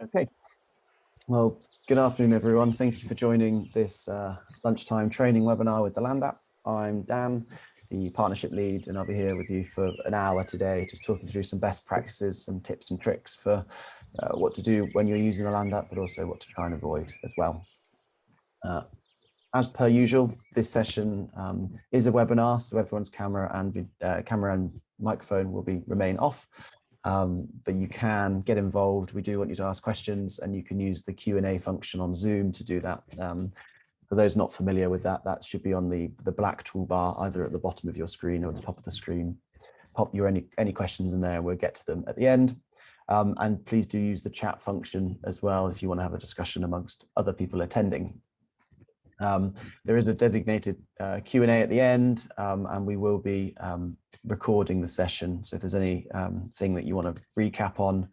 Okay, well, good afternoon, everyone. Thank you for joining this lunchtime training webinar with the Land App. I'm Dan, the partnership lead, and I'll be here with you for an hour today, just talking through some best practices, some tips and tricks for what to do when you're using the Land App, but also what to try and avoid as well. As per usual, this session is a webinar, so everyone's camera and microphone will remain off. But you can get involved. We do want you to ask questions, and you can use the Q&A function on Zoom to do that. For those not familiar with that, that should be on the black toolbar, either at the bottom of your screen or at the top of the screen. Pop your any questions in there, and we'll get to them at the end. And please do use the chat function as well if you want to have a discussion amongst other people attending. There is a designated Q&A at the end, and we will be recording the session. So if there's any thing that you want to recap on,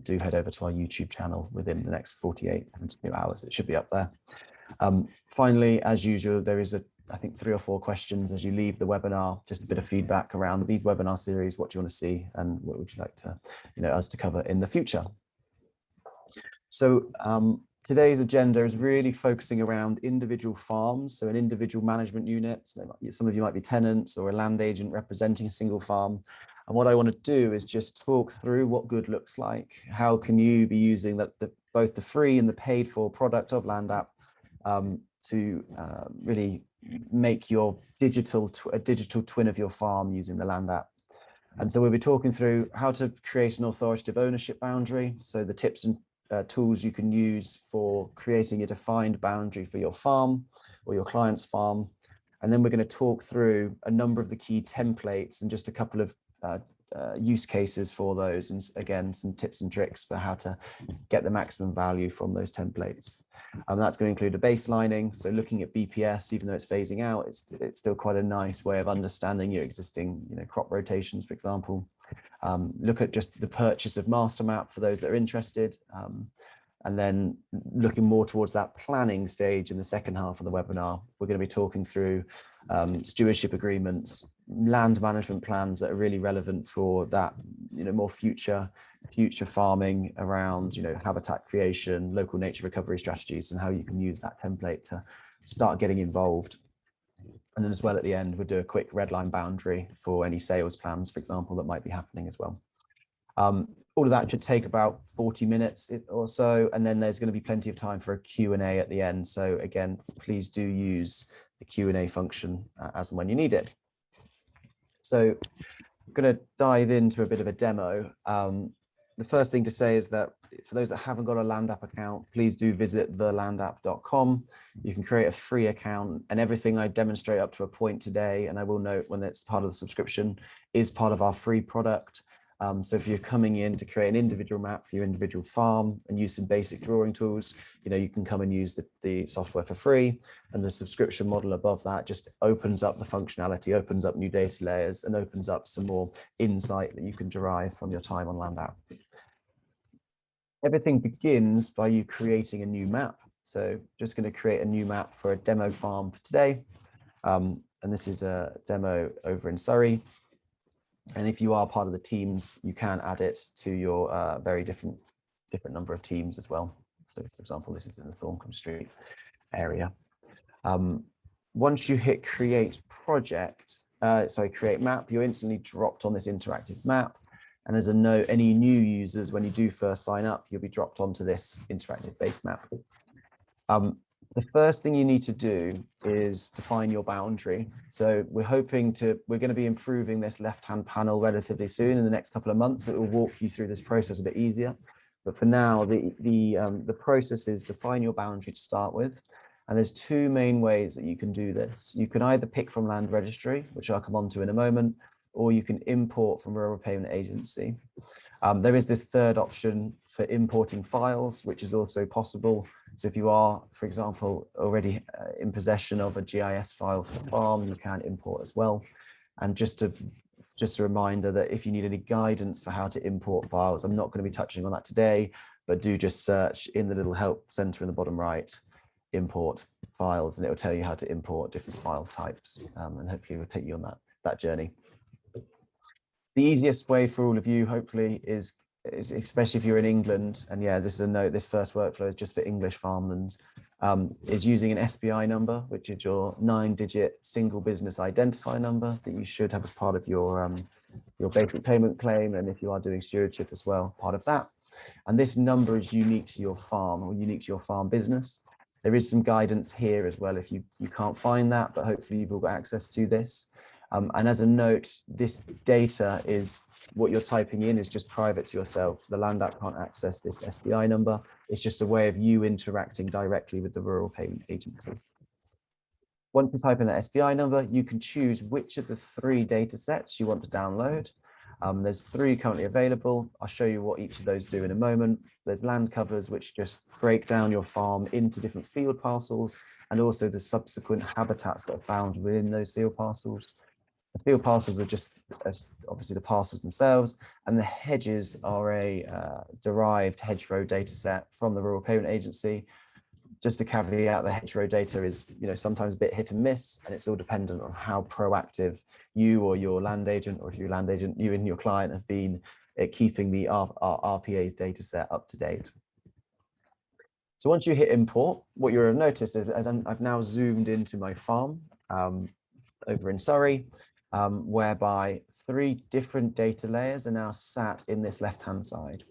do head over to our YouTube channel within the next 72 hours. It should be up there. Finally, as usual, there is I think 3 or 4 questions as you leave the webinar, just a bit of feedback around these webinar series. What do you want to see, and what would you like to, us to cover in the future? So today's agenda is really focusing around individual farms, so an individual management unit. So some of you might be tenants or a land agent representing a single farm. And what I want to do is just talk through what good looks like. How can you be using both the free and the paid for product of Land App to really make your a digital twin of your farm using the Land App. And so we'll be talking through how to create an authoritative ownership boundary. So the tips and tools you can use for creating a defined boundary for your farm or your client's farm. And then we're going to talk through a number of the key templates and just a couple of use cases for those. And again, some tips and tricks for how to get the maximum value from those templates. That's going to include a baselining. So looking at BPS, even though it's phasing out, it's still quite a nice way of understanding your existing crop rotations, for example. Look at just the purchase of master map for those that are interested, and then looking more towards that planning stage in the second half of the webinar. We're going to be talking through stewardship agreements, land management plans that are really relevant for that, more future farming around, habitat creation, local nature recovery strategies, and how you can use that template to start getting involved. And then as well at the end, we'll do a quick red line boundary for any sales plans, for example, that might be happening as well. All of that should take about 40 minutes or so, and then there's going to be plenty of time for a Q&A at the end. So again, please do use the Q&A function as and when you need it. So I'm going to dive into a bit of a demo. The first thing to say is that for those that haven't got a Land App account, please do visit thelandapp.com. You can create a free account, and everything I demonstrate up to a point today, and I will note when it's part of the subscription, is part of our free product. So if you're coming in to create an individual map for your individual farm and use some basic drawing tools, you can come and use the software for free, and the subscription model above that just opens up the functionality, opens up new data layers, and opens up some more insight that you can derive from your time on Land App. Everything begins by you creating a new map. So just going to create a new map for a demo farm for today. And this is a demo over in Surrey. And if you are part of the teams, you can add it to your very different number of teams as well. So for example, this is in the Thorncombe Street area. Once you hit create map, you're instantly dropped on this interactive map. And as a note, any new users, when you do first sign up, you'll be dropped onto this interactive base map. The first thing you need to do is define your boundary. So we're going to be improving this left-hand panel relatively soon in the next couple of months. It will walk you through this process a bit easier. But for now, the process is define your boundary to start with. And there's 2 main ways that you can do this. You can either pick from land registry, which I'll come on to in a moment, or you can import from rural payment agency. There is this third option for importing files, which is also possible. So if you are, for example, already in possession of a GIS file for the farm, you can import as well. And just a reminder that if you need any guidance for how to import files, I'm not going to be touching on that today, but do just search in the little help center in the bottom right, import files, and it will tell you how to import different file types. And hopefully we'll take you on that journey. The easiest way for all of you, hopefully, is especially if you're in England, and yeah, this is a note, this first workflow is just for English farmlands, is using an SBI number, which is your 9-digit single business identifier number that you should have as part of your basic payment claim. And if you are doing stewardship as well, part of that. And this number is unique to your farm or unique to your farm business. There is some guidance here as well if you can't find that, but hopefully you've all got access to this. And as a note, this data is what you're typing in is just private to yourself. So the Land Act can't access this SBI number. It's just a way of you interacting directly with the Rural Payment Agency. Once you type in that SBI number, you can choose which of the 3 data sets you want to download. There's 3 currently available. I'll show you what each of those do in a moment. There's land covers, which just break down your farm into different field parcels, and also the subsequent habitats that are found within those field parcels. The field parcels are just obviously the parcels themselves, and the hedges are a derived hedgerow data set from the Rural Payment Agency. Just to caveat, the hedgerow data is, sometimes a bit hit and miss, and it's all dependent on how proactive you or your land agent, or if you're a land agent, you and your client have been at keeping the RPA's data set up to date. So once you hit import, what you'll have noticed is I've now zoomed into my farm over in Surrey, whereby 3 different data layers are now sat in this left-hand side.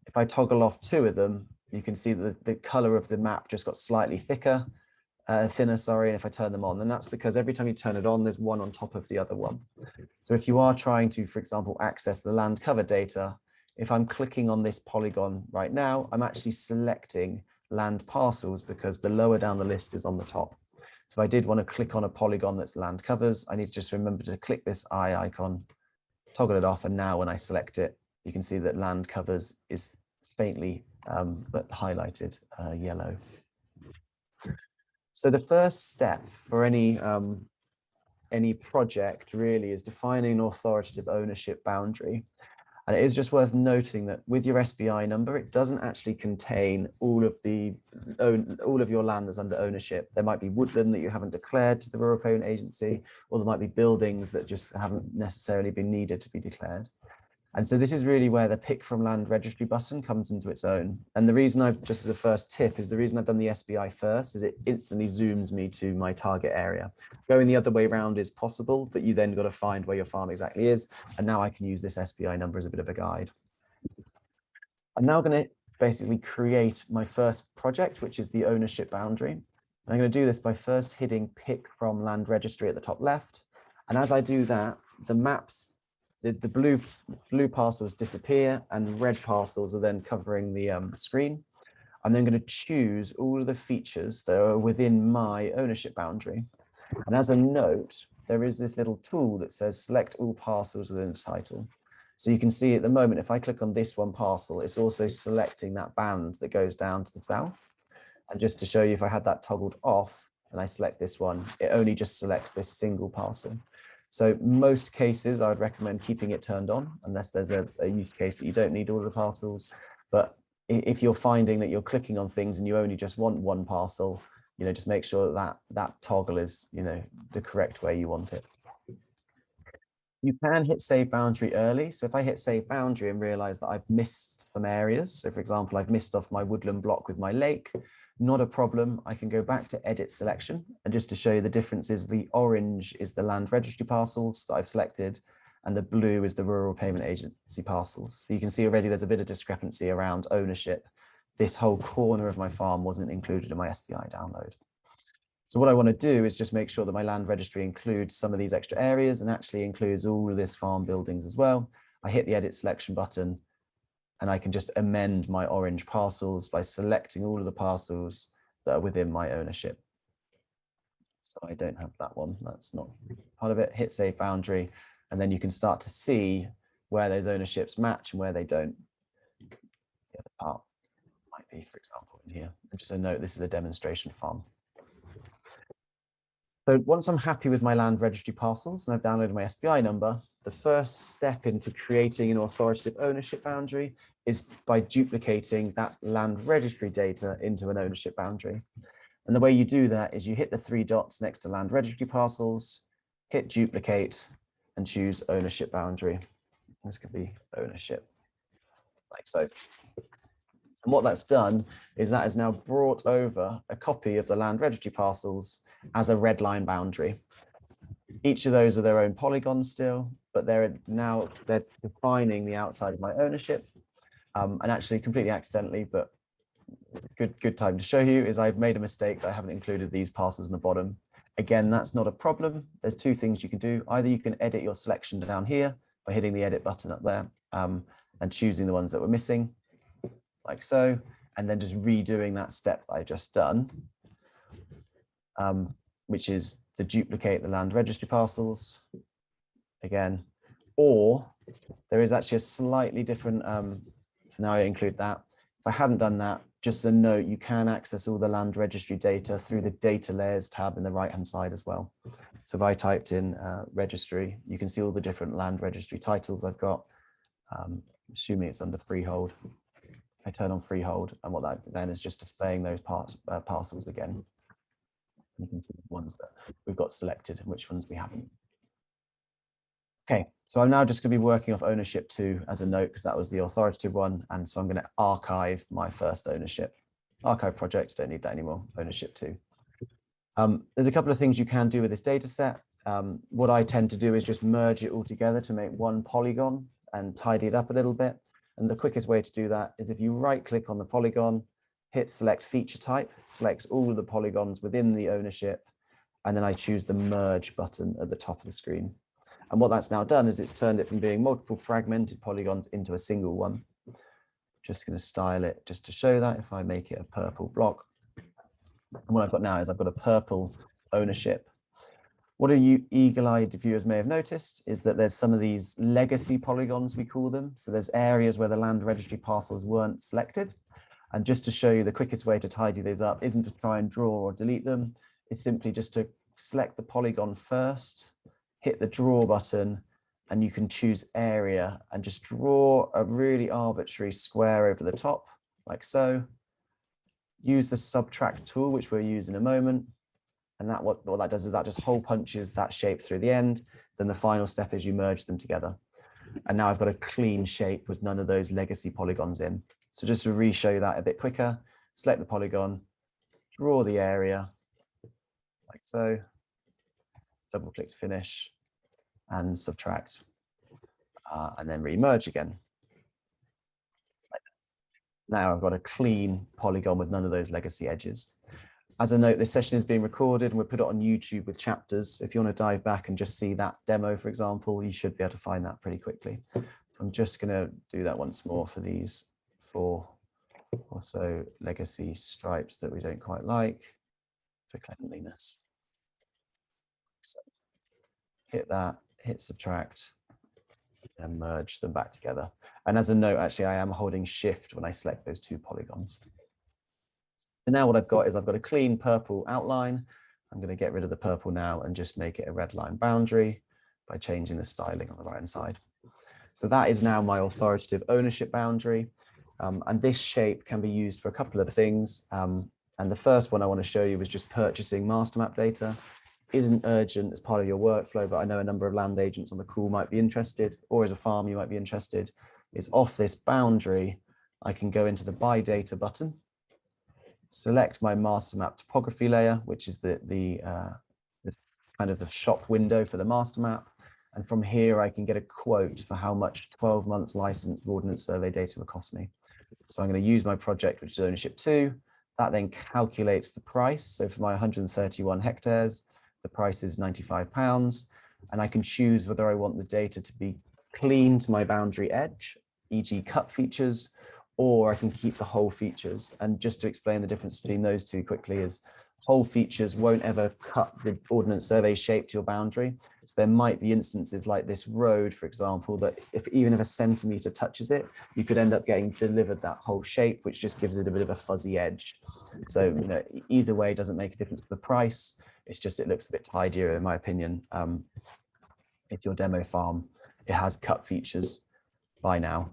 If I toggle off 2 of them, you can see that the color of the map just got slightly thinner, and if I turn them on, and that's because every time you turn it on, there's one on top of the other one. So if you are trying to, for example, access the land cover data, if I'm clicking on this polygon right now, I'm actually selecting land parcels because the lower down the list is on the top. So if I did want to click on a polygon that's land covers, I need to just remember to click this eye icon, toggle it off, and now when I select it, you can see that land covers is faintly but highlighted yellow. So the first step for any project really is defining an authoritative ownership boundary. And it is just worth noting that with your SBI number, it doesn't actually contain all of your land that's under ownership. There might be woodland that you haven't declared to the Rural Payment Agency, or there might be buildings that just haven't necessarily been needed to be declared. And so this is really where the pick from land registry button comes into its own. And the reason just as a first tip, is the reason I've done the SBI first is it instantly zooms me to my target area. Going the other way around is possible, but you then got to find where your farm exactly is. And now I can use this SBI number as a bit of a guide. I'm now going to basically create my first project, which is the ownership boundary. And I'm going to do this by first hitting pick from land registry at the top left. And as I do that, the maps, the blue parcels disappear and red parcels are then covering the screen. I'm then going to choose all of the features that are within my ownership boundary. And as a note, there is this little tool that says select all parcels within the title. So you can see at the moment, if I click on this one parcel, it's also selecting that band that goes down to the south. And just to show you, if I had that toggled off and I select this one, it only just selects this single parcel. So most cases, I would recommend keeping it turned on unless there's a use case that you don't need all of the parcels. But if you're finding that you're clicking on things and you only just want one parcel, just make sure that that toggle is, the correct way you want it. You can hit save boundary early. So if I hit save boundary and realize that I've missed some areas, so for example, I've missed off my woodland block with my lake, not a problem. I can go back to edit selection, and just to show you the difference is the orange is the land registry parcels that I've selected, and the blue is the Rural Payment Agency parcels. So you can see already there's a bit of discrepancy around ownership. This whole corner of my farm wasn't included in my SBI download. So what I want to do is just make sure that my land registry includes some of these extra areas and actually includes all of this farm buildings as well. I hit the edit selection button, and I can just amend my orange parcels by selecting all of the parcels that are within my ownership. So I don't have that one, that's not part of it. Hit save boundary, and then you can start to see where those ownerships match and where they don't. The other part might be, for example, in here. And just a note, this is a demonstration farm. So once I'm happy with my land registry parcels and I've downloaded my SBI number, the first step into creating an authoritative ownership boundary is by duplicating that land registry data into an ownership boundary. And the way you do that is you hit the 3 dots next to land registry parcels, hit duplicate, and choose ownership boundary. This could be ownership. like so. And what that's done is that has now brought over a copy of the land registry parcels as a red line boundary. Each of those are their own polygons still, but they're defining the outside of my ownership. And actually completely accidentally, but good time to show you, is I've made a mistake that I haven't included these parcels in the bottom. Again, that's not a problem. There's two things you can do. Either you can edit your selection down here by hitting the edit button up there and choosing the ones that were missing, like so, and then just redoing that step I just done, which is to duplicate the land registry parcels again. Or there is actually a slightly different, so now I include that. If I hadn't done that, just a note, you can access all the land registry data through the data layers tab in the right-hand side as well. So if I typed in registry, you can see all the different land registry titles I've got, assuming it's under freehold. I turn on freehold, and what that then is just displaying those parcels again. You can see the ones that we've got selected and which ones we haven't. Okay, so I'm now just going to be working off ownership 2 as a note, because that was the authoritative one. And so I'm going to archive my first ownership. Archive project, don't need that anymore, ownership 2. There's a couple of things you can do with this data set. What I tend to do is just merge it all together to make one polygon and tidy it up a little bit. And the quickest way to do that is if you right click on the polygon, hit select feature type, selects all of the polygons within the ownership, and then I choose the merge button at the top of the screen. And what that's now done is it's turned it from being multiple fragmented polygons into a single one. Just going to style it just to show that. If I make it a purple block, and what I've got now is I've got a purple ownership. What you eagle-eyed viewers may have noticed is that there's some of these legacy polygons, we call them. So there's areas where the land registry parcels weren't selected. And just to show you the quickest way to tidy those up isn't to try and draw or delete them. It's simply just to select the polygon first, hit the draw button, and you can choose area and just draw a really arbitrary square over the top, like so. Use the subtract tool, which we'll use in a moment. And that what that does is that just hole punches that shape through the end. Then the final step is you merge them together. And now I've got a clean shape with none of those legacy polygons in. So just to re-show you that a bit quicker, select the polygon, draw the area, like so, double click to finish, and subtract, and then re-merge again. Now I've got a clean polygon with none of those legacy edges. As a note, this session is being recorded and we'll put it on YouTube with chapters. If you want to dive back and just see that demo, for example, you should be able to find that pretty quickly. So I'm just going to do that once more for these 4 or so legacy stripes that we don't quite like for cleanliness. So hit that, hit subtract, and merge them back together. And as a note, actually, I am holding shift when I select those 2 polygons. And now what I've got is I've got a clean purple outline. I'm going to get rid of the purple now and just make it a red line boundary by changing the styling on the right hand side. So that is now my authoritative ownership boundary. And this shape can be used for a couple of things. And the first one I want to show you is just purchasing master map data. Isn't urgent as part of your workflow, but I know a number of land agents on the call might be interested, or as a farm you might be interested, is off this boundary. I can go into the buy data button, select my master map topography layer, which is this kind of the shop window for the master map. And from here, I can get a quote for how much 12 months license of Ordnance survey data will cost me. So I'm going to use my project, which is ownership 2. That then calculates the price. So for my 131 hectares, the price is £95. And I can choose whether I want the data to be clean to my boundary edge, e.g. cut features, or I can keep the whole features. And just to explain the difference between those two quickly is whole features won't ever cut the Ordnance survey shape to your boundary. So there might be instances like this road, for example, that even if a centimetre touches it, you could end up getting delivered that whole shape, which just gives it a bit of a fuzzy edge. So, you know, either way doesn't make a difference to the price. It's just, it looks a bit tidier in my opinion. If your demo farm, it has cut features by now.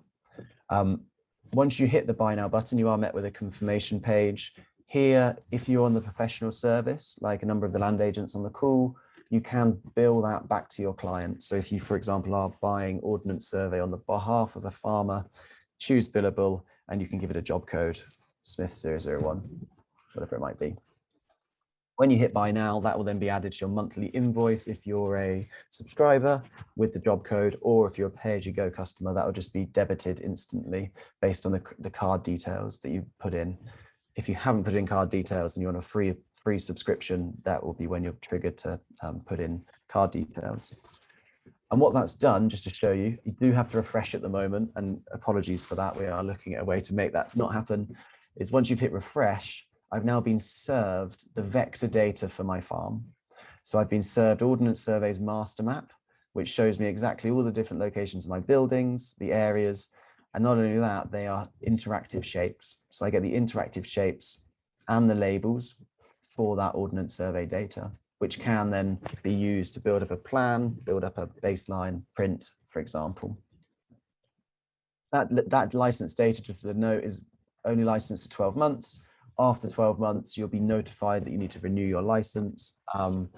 Once you hit the buy now button, you are met with a confirmation page. Here, if you're on the professional service, like a number of the land agents on the call, you can bill that back to your client. So if you, for example, are buying Ordnance survey on the behalf of a farmer, choose billable, and you can give it a job code, Smith 001, whatever it might be. When you hit buy now, that will then be added to your monthly invoice if you're a subscriber with the job code, or if you're a pay-as-you-go customer, that will just be debited instantly based on the card details that you put in. If you haven't put in card details and you're on a free subscription, that will be when you're triggered to put in card details. And what that's done, just to show you, you do have to refresh at the moment, and apologies for that. We are looking at a way to make that not happen, is once you've hit refresh, I've now been served the vector data for my farm. So I've been served Ordnance Survey's master map, which shows me exactly all the different locations of my buildings, the areas, and not only that, they are interactive shapes. So I get the interactive shapes and the labels for that Ordnance Survey data, which can then be used to build up a plan, build up a baseline print, for example. That license data, just as a note, is only licensed for 12 months. After 12 months, you'll be notified that you need to renew your license. And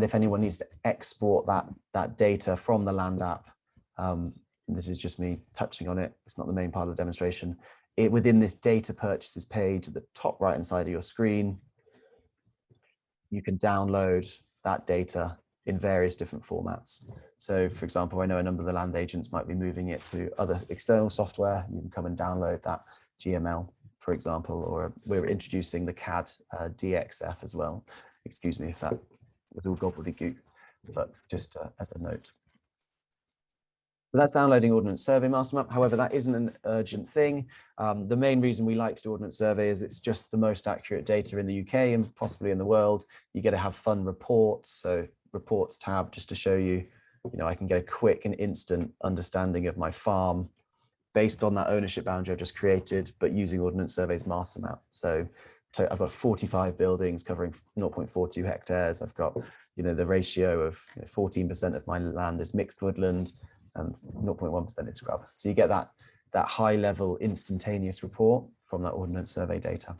if anyone needs to export that data from the land app, this is just me touching on it, it's not the main part of the demonstration. Within this data purchases page at the top right hand side of your screen, you can download that data in various different formats. So for example, I know a number of the land agents might be moving it to other external software. You can come and download that GML, for example, or we're introducing the CAD DXF as well. Excuse me if that was all gobbledygook, but just as a note. So that's downloading Ordnance Survey Master Map. However, that isn't an urgent thing. The main reason we like to do Ordnance Survey is it's just the most accurate data in the UK and possibly in the world. You get to have fun reports. So reports tab, just to show you, I can get a quick and instant understanding of my farm based on that ownership boundary I've just created, but using Ordnance Survey's master map. So I've got 45 buildings covering 0.42 hectares. I've got, the ratio of 14% of my land is mixed woodland and 0.1% is scrub. So you get that high level instantaneous report from that Ordnance Survey data.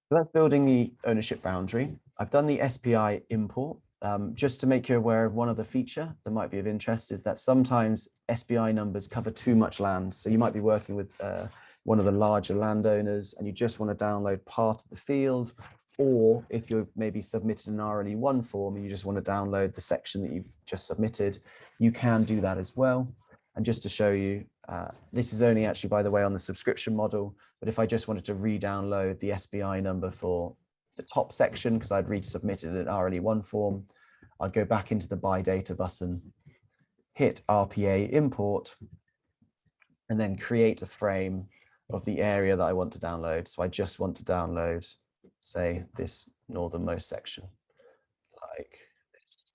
So that's building the ownership boundary. I've done the SPI import. Just to make you aware of one other feature that might be of interest is that sometimes SPI numbers cover too much land. So you might be working with one of the larger landowners and you just want to download part of the field, or if you've maybe submitted an RLE1 form and you just want to download the section that you've just submitted, you can do that as well. And just to show you, this is only actually, by the way, on the subscription model, but if I just wanted to re-download the SPI number for the top section, because I'd resubmitted an RLE1 form, I'd go back into the buy data button, hit RPA import, and then create a frame of the area that I want to download. So I just want to download, say, this northernmost section, like this,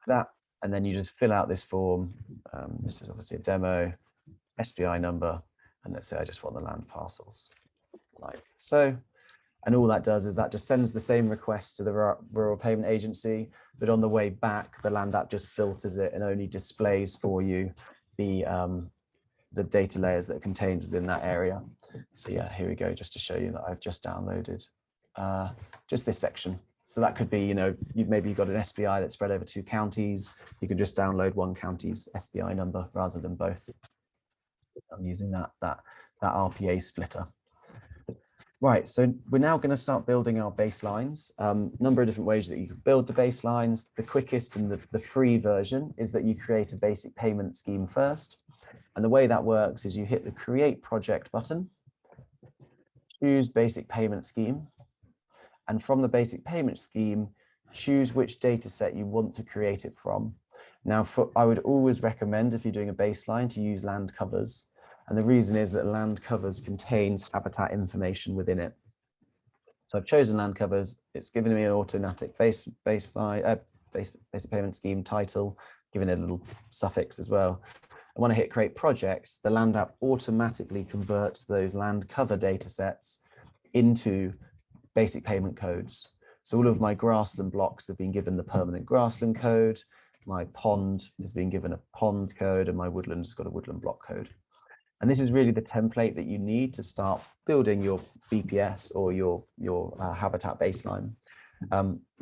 that, and then you just fill out this form. This is obviously a demo, SPI number, and let's say I just want the land parcels, like so. And all that does is that just sends the same request to the Rural Payment Agency, but on the way back, the land app just filters it and only displays for you the data layers that are contained within that area. So yeah, here we go, just to show you that I've just downloaded just this section. So that could be, maybe you've got an SPI that's spread over 2 counties. You can just download one county's SPI number rather than both. I'm using that RPA splitter. Right, so we're now going to start building our baselines. Number of different ways that you can build the baselines. The quickest and the free version is that you create a basic payment scheme first. And the way that works is you hit the Create Project button, choose Basic Payment Scheme, and from the Basic Payment Scheme, choose which data set you want to create it from. Now, I would always recommend, if you're doing a baseline, to use land covers. And the reason is that land covers contains habitat information within it. So I've chosen land covers. It's given me an automatic basic payment scheme title, giving it a little suffix as well. And when I hit Create Projects, the land app automatically converts those land cover data sets into basic payment codes. So all of my grassland blocks have been given the permanent grassland code. My pond has been given a pond code, and my woodland has got a woodland block code. And this is really the template that you need to start building your BPS or your habitat baseline.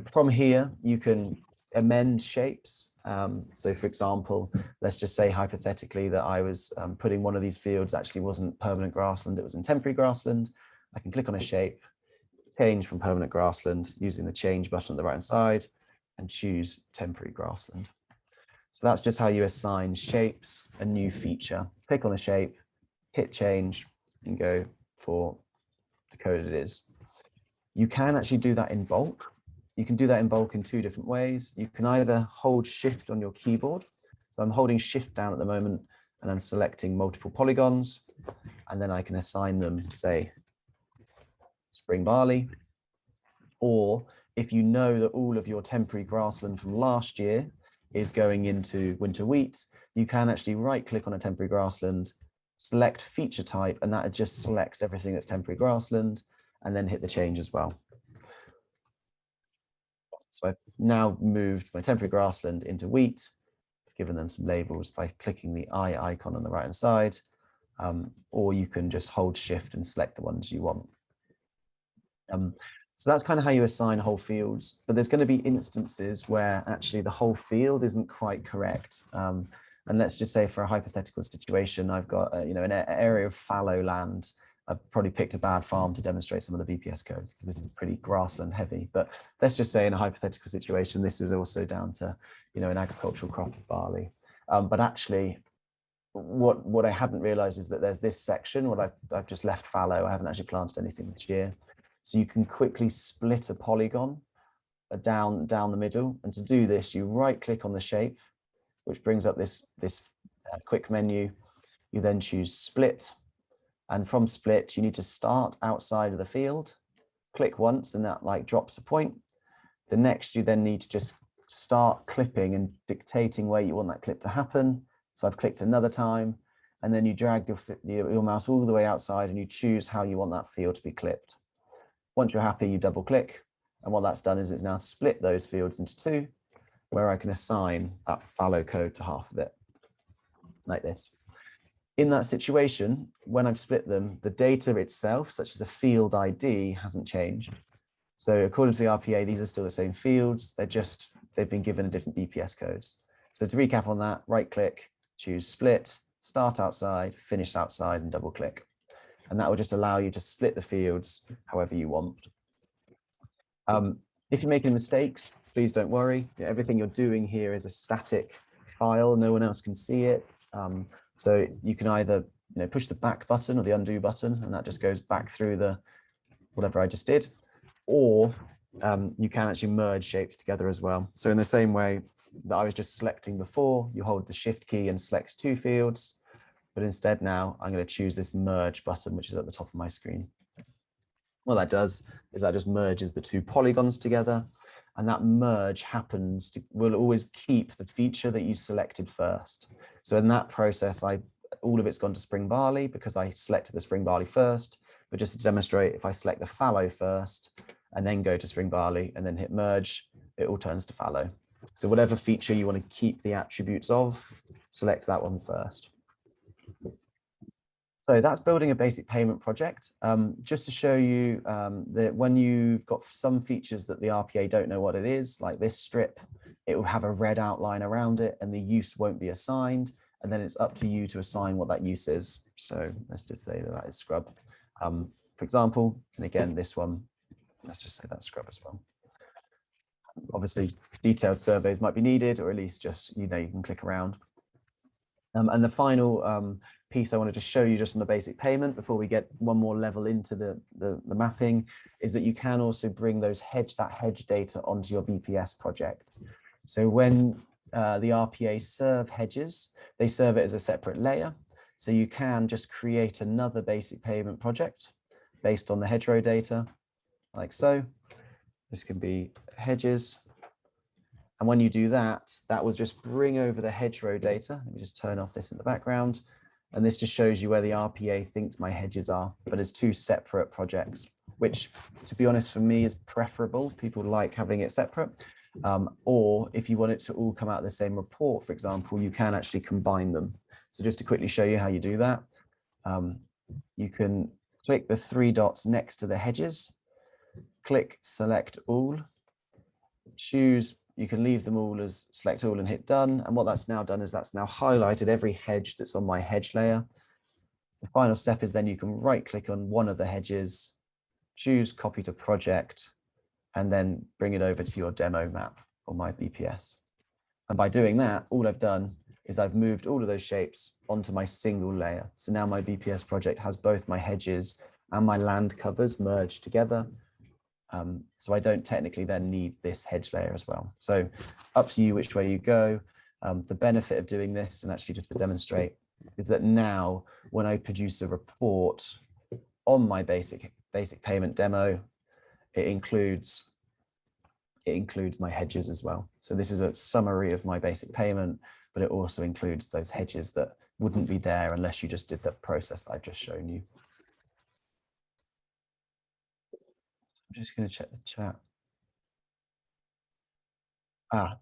From here, you can amend shapes. So for example, let's just say hypothetically that I was putting one of these fields actually wasn't permanent grassland, it was in temporary grassland. I can click on a shape, change from permanent grassland using the change button on the right hand side and choose temporary grassland. So that's just how you assign shapes a new feature. Click on the shape, hit change, and go for the code it is. You can actually do that in bulk. You can do that in bulk in two different ways. You can either hold shift on your keyboard. So I'm holding shift down at the moment and I'm selecting multiple polygons, and then I can assign them, say, spring barley. Or if you know that all of your temporary grassland from last year is going into winter wheat, you can actually right click on a temporary grassland, select feature type, and that just selects everything that's temporary grassland, and then hit the change as well. So I've now moved my temporary grassland into wheat, given them some labels by clicking the eye icon on the right hand side, or you can just hold shift and select the ones you want. So that's kind of how you assign whole fields, but there's going to be instances where actually the whole field isn't quite correct. And let's just say for a hypothetical situation, I've got an area of fallow land. I've probably picked a bad farm to demonstrate some of the VPS codes because this is pretty grassland heavy. But let's just say in a hypothetical situation, this is also down to an agricultural crop of barley. But actually, what I hadn't realized is that there's this section what I've just left fallow. I haven't actually planted anything this year. So you can quickly split a polygon down the middle. And to do this, you right click on the shape, which brings up this quick menu. You then choose split. And from split, you need to start outside of the field, click once, and that drops a point. The next, you then need to just start clipping and dictating where you want that clip to happen. So I've clicked another time, and then you drag your mouse all the way outside and you choose how you want that field to be clipped. Once you're happy, you double click. And what that's done is it's now split those fields into two, where I can assign that fallow code to half of it, like this. In that situation, when I've split them, the data itself, such as the field ID, hasn't changed. So according to the RPA, these are still the same fields. They've been given a different BPS codes. So to recap on that, right click, choose split, start outside, finish outside, and double click. And that will just allow you to split the fields however you want. If you're making mistakes, please don't worry. Everything you're doing here is a static file. No one else can see it. So you can either push the back button or the undo button, and that just goes back through the whatever I just did, or you can actually merge shapes together as well. So in the same way that I was just selecting before, you hold the shift key and select two fields, but instead now I'm going to choose this merge button, which is at the top of my screen. What that does is that just merges the two polygons together, and that merge will always keep the feature that you selected first. So in that process, all of it's gone to spring barley because I selected the spring barley first. But just to demonstrate, if I select the fallow first and then go to spring barley and then hit merge, it all turns to fallow. So whatever feature you want to keep the attributes of, select that one first. So that's building a basic payment project. Just to show you that when you've got some features that the RPA don't know what it is, like this strip, it will have a red outline around it and the use won't be assigned. And then it's up to you to assign what that use is. So let's just say that is scrub, for example. And again, this one, let's just say that's scrub as well. Obviously, detailed surveys might be needed, or at least just, you can click around. And the final piece I wanted to show you just on the basic payment before we get one more level into the mapping is that you can also bring that hedge data onto your BPS project. So when the RPA serve hedges, they serve it as a separate layer. So you can just create another basic payment project based on the hedgerow data, like so. This can be hedges. And when you do that, that will just bring over the hedgerow data. Let me just turn off this in the background. And this just shows you where the RPA thinks my hedges are, but it's two separate projects, which, to be honest, for me is preferable. People like having it separate. Or if you want it to all come out of the same report, for example, you can actually combine them. So just to quickly show you how you do that, you can click the three dots next to the hedges, click select all, choose you can leave them all as select all and hit done. And what that's now done is that's now highlighted every hedge that's on my hedge layer. The final step is then you can right click on one of the hedges, choose copy to project, and then bring it over to your demo map or my BPS. And by doing that, all I've done is I've moved all of those shapes onto my single layer. So now my BPS project has both my hedges and my land covers merged together. So I don't technically then need this hedge layer as well. So up to you which way you go. The benefit of doing this, and actually just to demonstrate, is that now when I produce a report on my basic payment demo, it includes my hedges as well. So this is a summary of my basic payment, but it also includes those hedges that wouldn't be there unless you just did the process that I've just shown you. I'm just going to check the chat.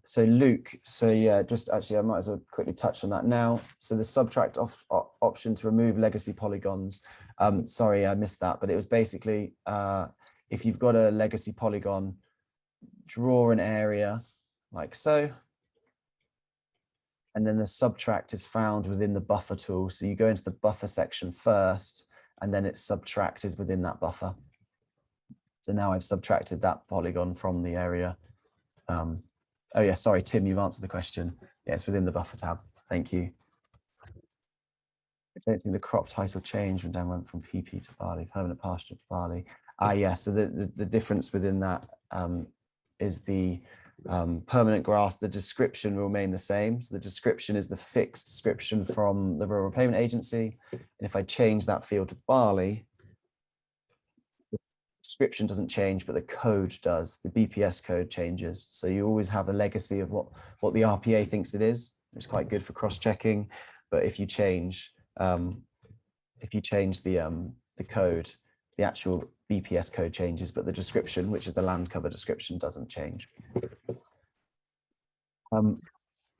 So Luke, so yeah, just actually I might as well quickly touch on that now. So the subtract option to remove legacy polygons. Sorry, I missed that, but it was basically if you've got a legacy polygon, draw an area like so. And then the subtract is found within the buffer tool. So you go into the buffer section first, and then its subtract is within that buffer. So now I've subtracted that polygon from the area. Oh yeah, sorry, Tim, you've answered the question. Yeah, it's within the buffer tab. Thank you. I don't think the crop title changed when Dan went from PP to barley, permanent pasture to barley. Yeah, so the difference within that is the permanent grass. The description will remain the same. So the description is the fixed description from the Rural Payment Agency. And if I change that field to barley, the description doesn't change, but the code does. The BPS code changes. So you always have a legacy of what the RPA thinks it is, which is quite good for cross-checking. But if you change the code, the actual BPS code changes, but the description, which is the land cover description, doesn't change.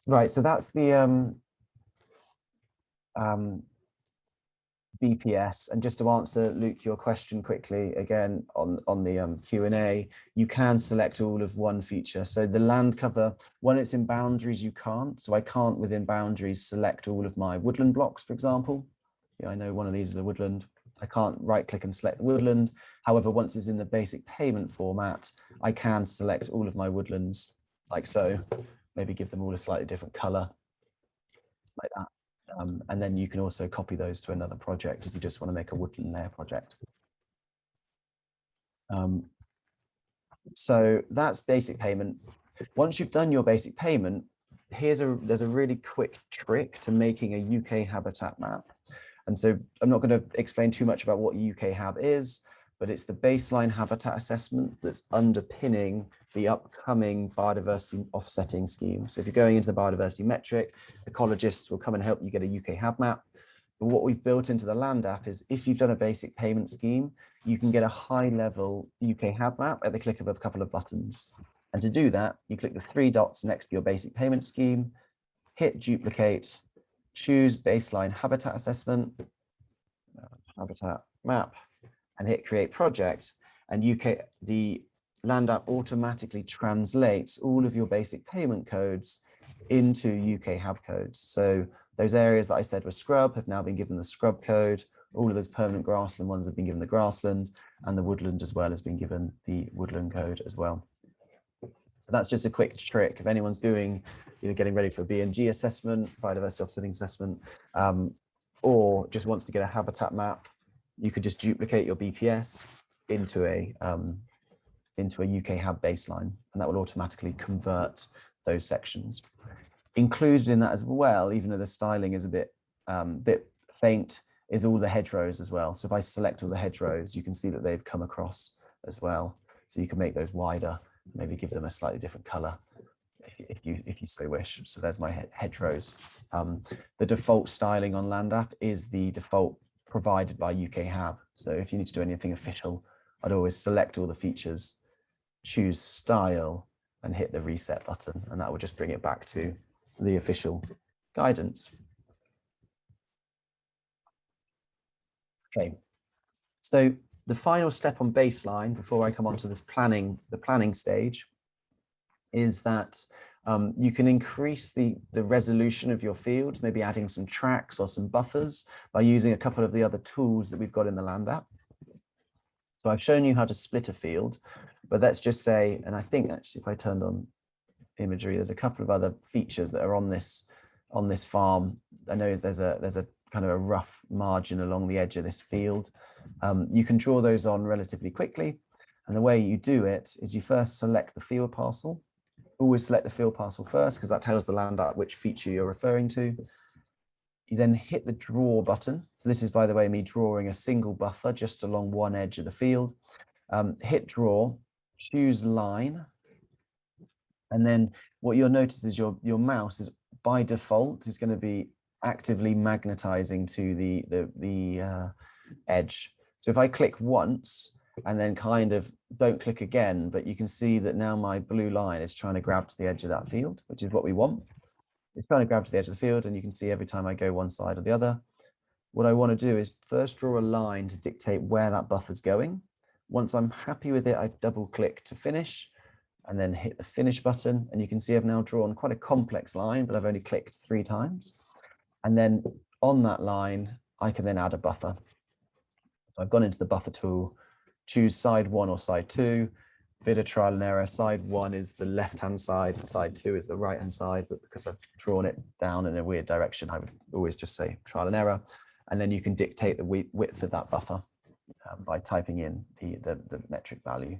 Right, so that's the BPS. And just to answer, Luke, your question quickly again on the Q&A, you can select all of one feature. So the land cover, when it's in boundaries, you can't. So I can't within boundaries select all of my woodland blocks, for example. Yeah, I know one of these is a woodland. I can't right click and select woodland. However, once it's in the basic payment format, I can select all of my woodlands like so, maybe give them all a slightly different color like that. And then you can also copy those to another project if you just want to make a woodland layer project. So that's basic payment. Once you've done your basic payment, there's a really quick trick to making a UK habitat map. And so I'm not going to explain too much about what UK Hab is, but it's the baseline habitat assessment that's underpinning the upcoming biodiversity offsetting scheme. So if you're going into the biodiversity metric, ecologists will come and help you get a UK Hab map. But what we've built into the land app is if you've done a basic payment scheme, you can get a high level UK Hab map at the click of a couple of buttons. And to do that, you click the 3 dots next to your basic payment scheme, hit duplicate, choose baseline habitat assessment, habitat map, and hit create project. And the land app automatically translates all of your basic payment codes into UK Hab codes. So those areas that I said were scrub have now been given the scrub code. All of those permanent grassland ones have been given the grassland, and the woodland as well has been given the woodland code as well. So that's just a quick trick. If anyone's doing, getting ready for a BNG assessment, biodiversity offsetting assessment, or just wants to get a habitat map, you could just duplicate your BPS into a UK Hab baseline, and that will automatically convert those sections. Included in that as well, even though the styling is a bit faint, is all the hedgerows as well. So if I select all the hedgerows, you can see that they've come across as well. So you can make those wider, maybe give them a slightly different color if you so wish. So there's my hedgerows. The default styling on land app is the default provided by UK Hab. So if you need to do anything official, I'd always select all the features, choose style, and hit the reset button, and that will just bring it back to the official guidance. Okay, so the final step on baseline before I come on to this the planning stage, is that you can increase the resolution of your field, maybe adding some tracks or some buffers by using a couple of the other tools that we've got in the Land app. So I've shown you how to split a field, but let's just say, and I think actually if I turned on imagery, there's a couple of other features that are on this farm. I know there's a kind of a rough margin along the edge of this field. You can draw those on relatively quickly. And the way you do it is you first select the field parcel. Always select the field parcel first, because that tells the Land app which feature you're referring to. You then hit the draw button. So this is, by the way, me drawing a single buffer just along one edge of the field. Hit draw, choose line. And then what you'll notice is your mouse is by default is going to be actively magnetizing to the edge. So if I click once and then kind of don't click again, but you can see that now my blue line is trying to grab to the edge of that field, which is what we want. It's trying to grab to the edge of the field, and you can see every time I go one side or the other. What I want to do is first draw a line to dictate where that buffer's going. Once I'm happy with it, I double click to finish and then hit the finish button. And you can see I've now drawn quite a complex line, but I've only clicked 3 times. And then on that line, I can then add a buffer. So I've gone into the buffer tool, choose side 1 or side 2, bit of trial and error. Side 1 is the left-hand side, side 2 is the right-hand side, but because I've drawn it down in a weird direction, I would always just say trial and error. And then you can dictate the width of that buffer by typing in the metric value.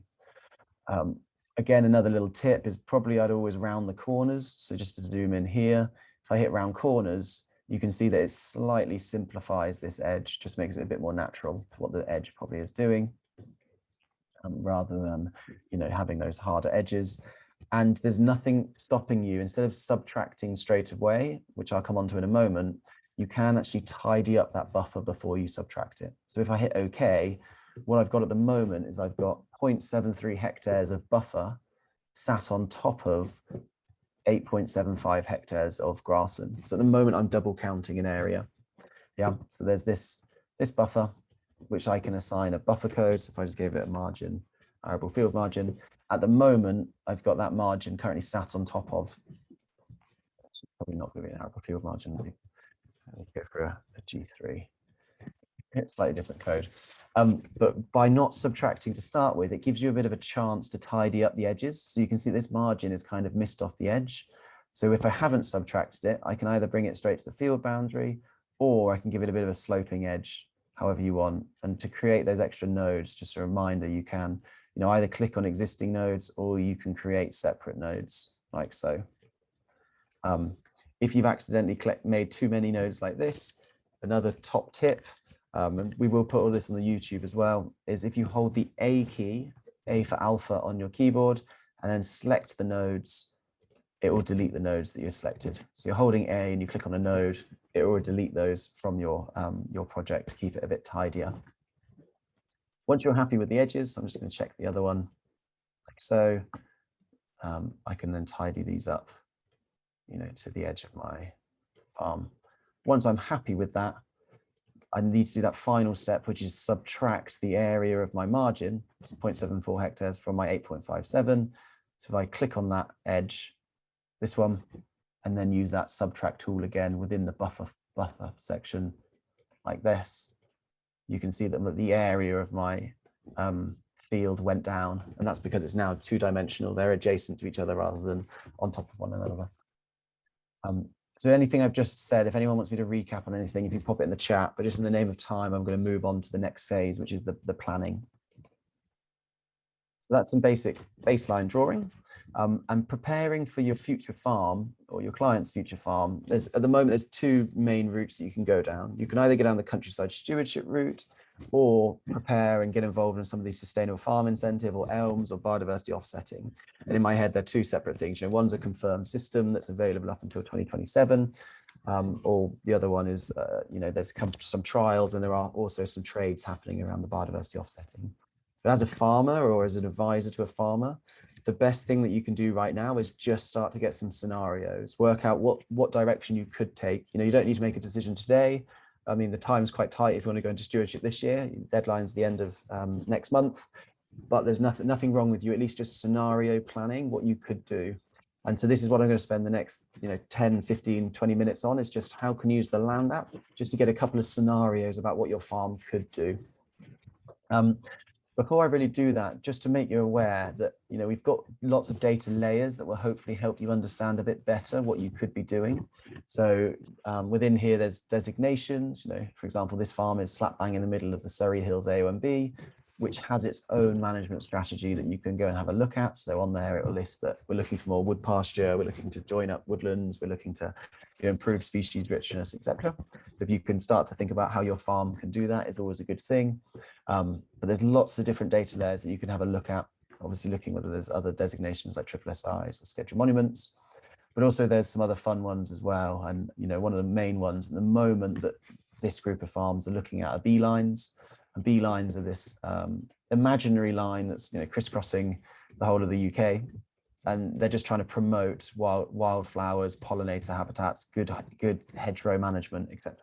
Again, another little tip is probably I'd always round the corners. So just to zoom in here, if I hit round corners, you can see that it slightly simplifies this edge, just makes it a bit more natural to what the edge probably is doing, rather than, you know, having those harder edges. And there's nothing stopping you, instead of subtracting straight away, which I'll come on to in a moment, you can actually tidy up that buffer before you subtract it. So if I hit OK, what I've got at the moment is I've got 0.73 hectares of buffer sat on top of 8.75 hectares of grassland. So at the moment I'm double counting in area. Yeah, so there's this buffer, which I can assign a buffer code. So if I just gave it a margin, arable field margin, at the moment I've got that margin currently sat on top of, probably not going to be an arable field margin. Let me go for a G3. It's slightly different code. But by not subtracting to start with, it gives you a bit of a chance to tidy up the edges. So you can see this margin is kind of missed off the edge. So if I haven't subtracted it, I can either bring it straight to the field boundary, or I can give it a bit of a sloping edge, however you want. And to create those extra nodes, just a reminder, you can, you know, either click on existing nodes, or you can create separate nodes like so. If you've accidentally made too many nodes like this, another top tip, and we will put all this on the YouTube as well, is if you hold the A key, A for alpha, on your keyboard, and then select the nodes, it will delete the nodes that you've selected. So you're holding A and you click on a node, it will delete those from your project to keep it a bit tidier. Once you're happy with the edges, I'm just going to check the other one like so. I can then tidy these up, you know, to the edge of my farm. Once I'm happy with that, I need to do that final step, which is subtract the area of my margin, 0.74 hectares, from my 8.57. So if I click on that edge, this one, and then use that subtract tool again within the buffer section like this, you can see that the area of my field went down, and that's because it's now 2-dimensional. They're adjacent to each other rather than on top of one another. So anything I've just said, if anyone wants me to recap on anything, if you pop it in the chat, but just in the name of time, I'm going to move on to the next phase, which is the planning. So that's some basic baseline drawing. And preparing for your future farm or your client's future farm. At the moment, there's 2 main routes that you can go down. You can either go down the countryside stewardship route, or prepare and get involved in some of these sustainable farm incentive or ELMs or biodiversity offsetting. And in my head, they're 2 separate things. You know, one's a confirmed system that's available up until 2027, or the other one is, you know, there's some trials, and there are also some trades happening around the biodiversity offsetting. But as a farmer or as an advisor to a farmer, the best thing that you can do right now is just start to get some scenarios, work out what direction you could take. You know, you don't need to make a decision today. I mean, the time's quite tight if you want to go into stewardship this year. Deadline's the end of next month, but there's nothing wrong with you at least just scenario planning what you could do. And so this is what I'm going to spend the next 10, 15, 20 minutes on, is just how can you use the Land app just to get a couple of scenarios about what your farm could do. Before I really do that, just to make you aware that we've got lots of data layers that will hopefully help you understand a bit better what you could be doing. So within here, there's designations. For example, this farm is slap bang in the middle of the Surrey Hills AONB, which has its own management strategy that you can go and have a look at. So on there, it will list that we're looking for more wood pasture, we're looking to join up woodlands, we're looking to improve species richness, etc. So if you can start to think about how your farm can do that, it's always a good thing. But there's lots of different data layers that you can have a look at, obviously looking whether there's other designations like SSIs or scheduled monuments, but also there's some other fun ones as well. And one of the main ones at the moment that this group of farms are looking at are beelines. And beelines are this imaginary line that's crisscrossing the whole of the UK, and they're just trying to promote wildflowers, pollinator habitats, good hedgerow management, etc.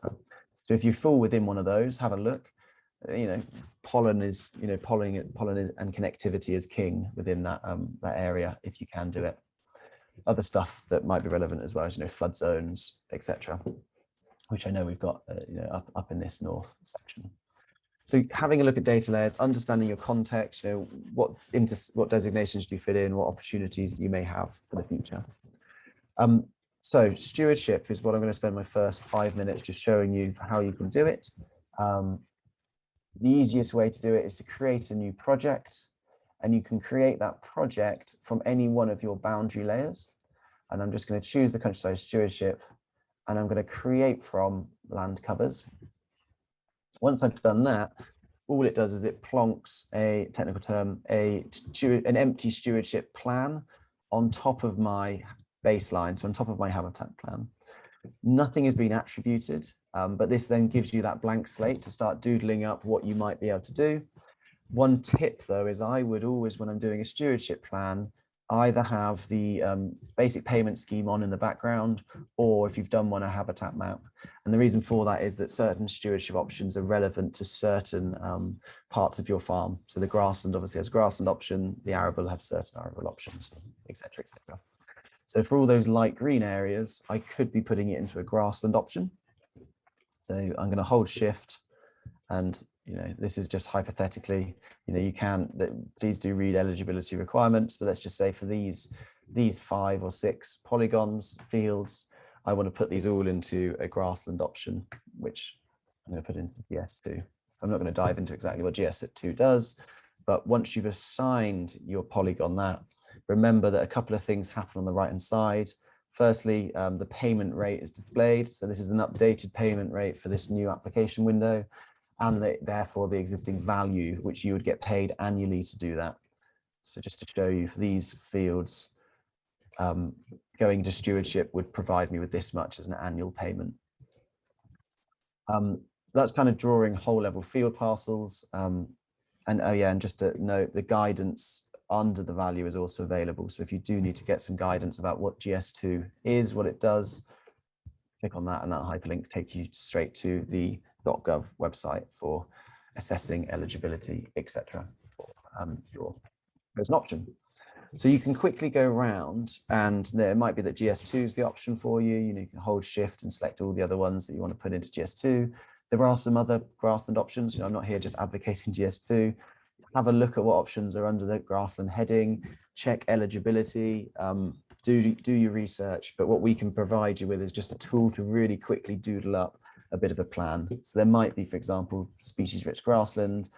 So if you fall within one of those, have a look. Pollen is pollen and connectivity is king within that area if you can do it. Other stuff that might be relevant as well as flood zones, etc., which I know we've got up in this north section. So having a look at data layers, understanding your context, what designations do you fit in, what opportunities you may have for the future. So stewardship is what I'm going to spend my first 5 minutes just showing you how you can do it. The easiest way to do it is to create a new project, and you can create that project from any one of your boundary layers. And I'm just going to choose the countryside stewardship, and I'm going to create from land covers. Once I've done that, all it does is it plonks a technical term, an empty stewardship plan on top of my baseline, so on top of my habitat plan. Nothing has been attributed, but this then gives you that blank slate to start doodling up what you might be able to do. One tip though is I would always, when I'm doing a stewardship plan, either have the basic payment scheme on in the background, or if you've done one, a habitat map. And the reason for that is that certain stewardship options are relevant to certain parts of your farm. So the grassland obviously has a grassland option, the arable have certain arable options, etc., etc. So for all those light green areas, I could be putting it into a grassland option. So I'm going to hold shift, and this is just hypothetically, you can, please do read eligibility requirements, but let's just say for these 5 or 6 polygons fields, I want to put these all into a grassland option, which I'm going to put into GS2. So I'm not going to dive into exactly what GS2 does, but once you've assigned your polygon that, remember that a couple of things happen on the right hand side. Firstly, the payment rate is displayed. So this is an updated payment rate for this new application window, and therefore the existing value, which you would get paid annually to do that. So just to show you, for these fields, going to stewardship would provide me with this much as an annual payment. That's kind of drawing whole level field parcels. And oh yeah, and just to note, the guidance under the value is also available. So if you do need to get some guidance about what GS2 is, what it does, click on that, and that hyperlink take you straight to the .gov website for assessing eligibility, etc. There's an option. So you can quickly go around, and it might be that GS2 is the option for you. You can hold shift and select all the other ones that you want to put into GS2. There are some other grassland options. I'm not here just advocating GS2. Have a look at what options are under the grassland heading, check eligibility, do your research. But what we can provide you with is just a tool to really quickly doodle up a bit of a plan. So there might be, for example, species rich grassland,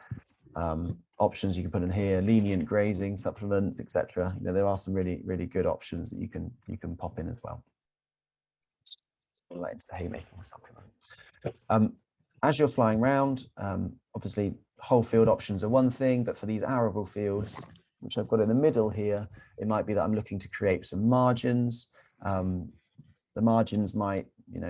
options you can put in here, lenient grazing supplement, etc. There are some really good options that you can pop in as well. Like the haymaking supplement. As you're flying around, obviously whole field options are one thing, but for these arable fields, which I've got in the middle here, it might be that I'm looking to create some margins. The margins might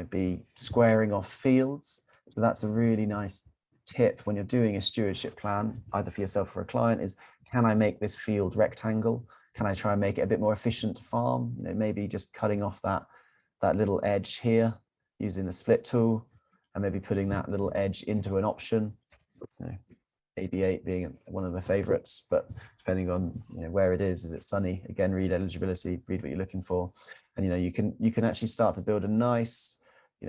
be squaring off fields. So that's a really nice tip when you're doing a stewardship plan, either for yourself or a client, is can I make this field rectangle? Can I try and make it a bit more efficient to farm? Maybe just cutting off that little edge here using the split tool, and maybe putting that little edge into an option. AB8 being one of the favorites, but depending on where it is it sunny? Again, read eligibility, read what you're looking for, and you can actually start to build a nice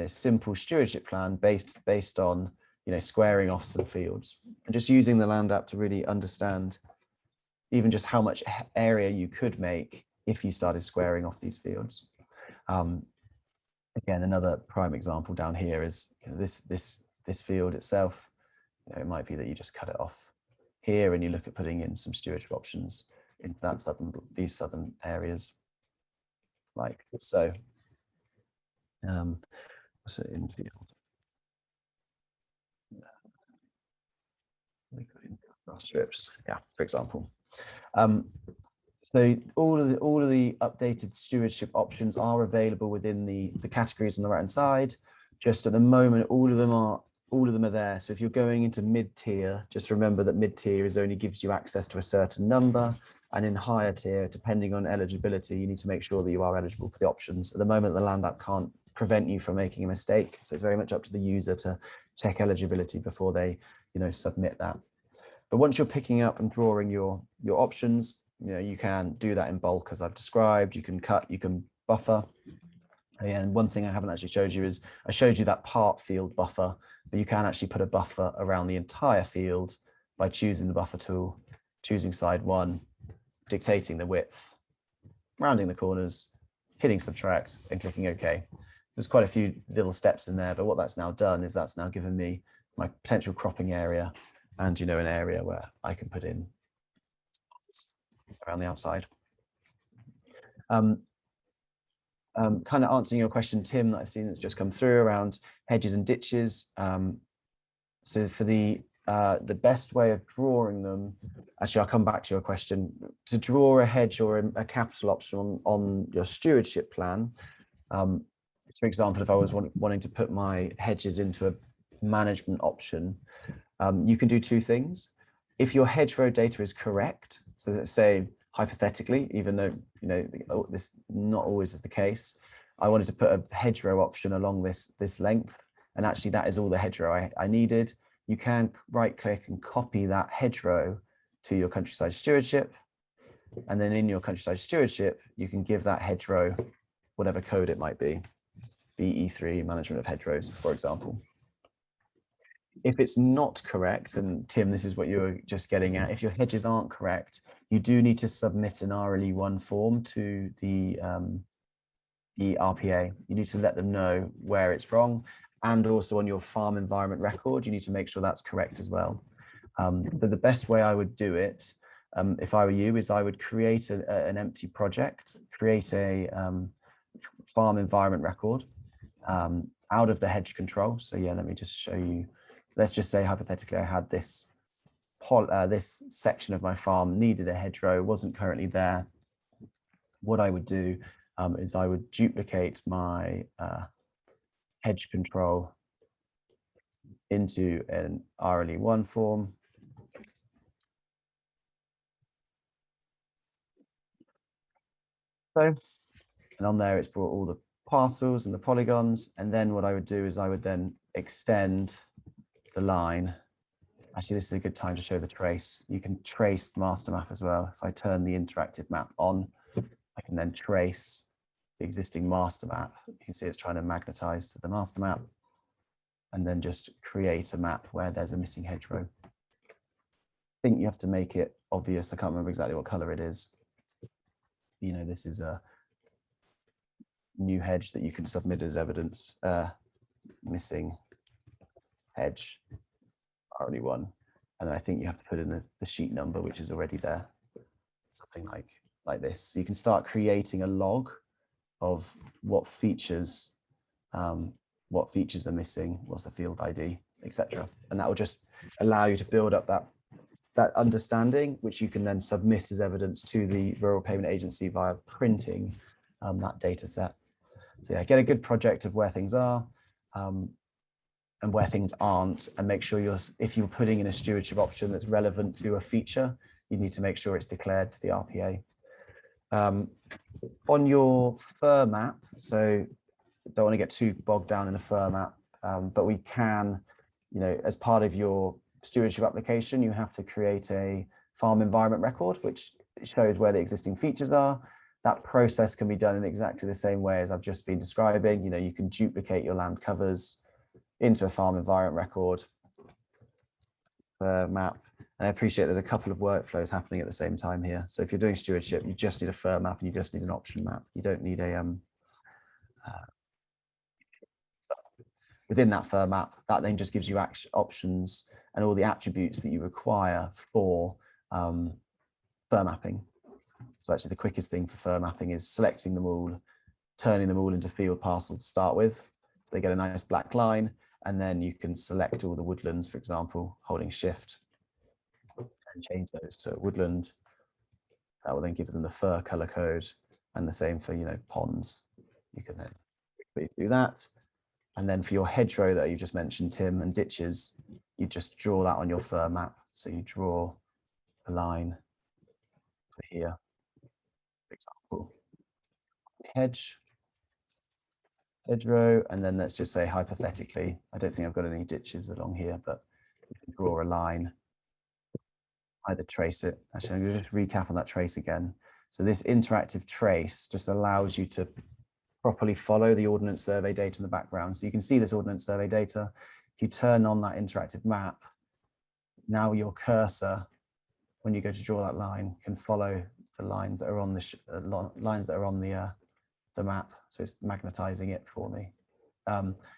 simple stewardship plan based on squaring off some fields and just using the land app to really understand even just how much area you could make if you started squaring off these fields. Again, another prime example down here is this field itself. It might be that you just cut it off here and you look at putting in some stewardship options into these southern areas, like so. So in field, strips, yeah, for example. So all of the updated stewardship options are available within the categories on the right hand side. Just at the moment, all of them are there. So if you're going into mid-tier, just remember that mid-tier only gives you access to a certain number, and in higher tier, depending on eligibility, you need to make sure that you are eligible for the options. At the moment, the land app can't prevent you from making a mistake, so it's very much up to the user to check eligibility before they submit that. But once you're picking up and drawing your options, you can do that in bulk as I've described. You can cut, you can buffer. And one thing I haven't actually showed you is I showed you that part field buffer, but you can actually put a buffer around the entire field by choosing the buffer tool, choosing side 1, dictating the width, rounding the corners, hitting subtract and clicking OK. There's quite a few little steps in there, but what that's now done is that's now given me my potential cropping area and an area where I can put in around the outside. Kind of answering your question, Tim, that I've seen that's just come through around hedges and ditches. So for the best way of drawing them, actually, I'll come back to your question. To draw a hedge or a capital option on your stewardship plan, for example, if I was wanting to put my hedges into a management option, you can do two things. If your hedgerow data is correct, so let's say hypothetically, even though this not always is the case, I wanted to put a hedgerow option along this length, and actually that is all the hedgerow I needed. You can right click and copy that hedgerow to your countryside stewardship, and then in your countryside stewardship you can give that hedgerow whatever code it might be, BE3 management of hedgerows, for example. If it's not correct, and Tim, this is what you were just getting at, if your hedges aren't correct, you do need to submit an RLE1 form to the RPA. You need to let them know where it's wrong, and also on your farm environment record, you need to make sure that's correct as well. But the best way I would do it, if I were you, is I would create an empty project, create a farm environment record out of the hedge control. So yeah, let me just show you. Let's just say hypothetically I had this section of my farm needed a hedgerow, wasn't currently there. What I would do is I would duplicate my hedge control into an RLE1 form. So, and on there it's brought all the parcels and the polygons, and then what I would do is I would then extend the line. Actually, this is a good time to show the trace. You can trace the master map as well. If I turn the interactive map on, I can then trace the existing master map. You can see it's trying to magnetize to the master map, and then just create a map where there's a missing hedgerow. I think you have to make it obvious. I can't remember exactly what color it is. This is a new hedge that you can submit as evidence. Missing hedge, RLE1, and then I think you have to put in the sheet number, which is already there, something like this. So you can start creating a log of what features are missing, what's the field ID, etc. And that will just allow you to build up that understanding, which you can then submit as evidence to the Rural Payment Agency via printing that data set. So yeah, get a good project of where things are and where things aren't, and make sure if you're putting in a stewardship option that's relevant to a feature, you need to make sure it's declared to the RPA. On your FIR map, so don't want to get too bogged down in a FIR map, but we can, as part of your stewardship application, you have to create a farm environment record, which shows where the existing features are. That process can be done in exactly the same way as I've just been describing. You know, you can duplicate your land covers into a farm environment record map. And I appreciate there's a couple of workflows happening at the same time here. So if you're doing stewardship, you just need a fur map and you just need an option map. You don't need a within that fur map, that then just gives you options and all the attributes that you require for fur mapping. So actually the quickest thing for fur mapping is selecting them all, turning them all into field parcels to start with. They get a nice black line, and then you can select all the woodlands, for example, holding shift and change those to woodland. That will then give them the fur color code, and the same for, you know, ponds. You can then quickly do that. And then for your hedgerow that you just mentioned, Tim, and ditches, you just draw that on your fur map. So you draw a line for here, for example, hedgerow, and then let's just say hypothetically, I don't think I've got any ditches along here, but you can draw a line, either trace it. Actually, I'm going to just recap on that trace again. So this interactive trace just allows you to properly follow the Ordnance Survey data in the background. So you can see this Ordnance Survey data. If you turn on that interactive map, now your cursor, when you go to draw that line, can follow the lines that are on the map. So it's magnetizing it for me.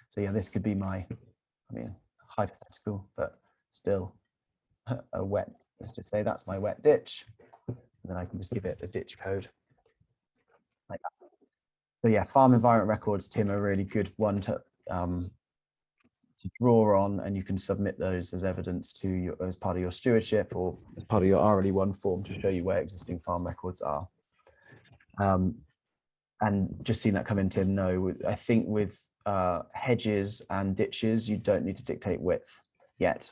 So yeah, this could be my, I mean, hypothetical, but still a wet, let's just say that's my wet ditch. And then I can just give it a ditch code like that. So yeah, farm environment records, Tim, are a really good one to draw on, and you can submit those as evidence to your, as part of your stewardship or as part of your RLE1 form to show you where existing farm records are. And just seeing that come in, Tim, no, I think with hedges and ditches, you don't need to dictate width yet.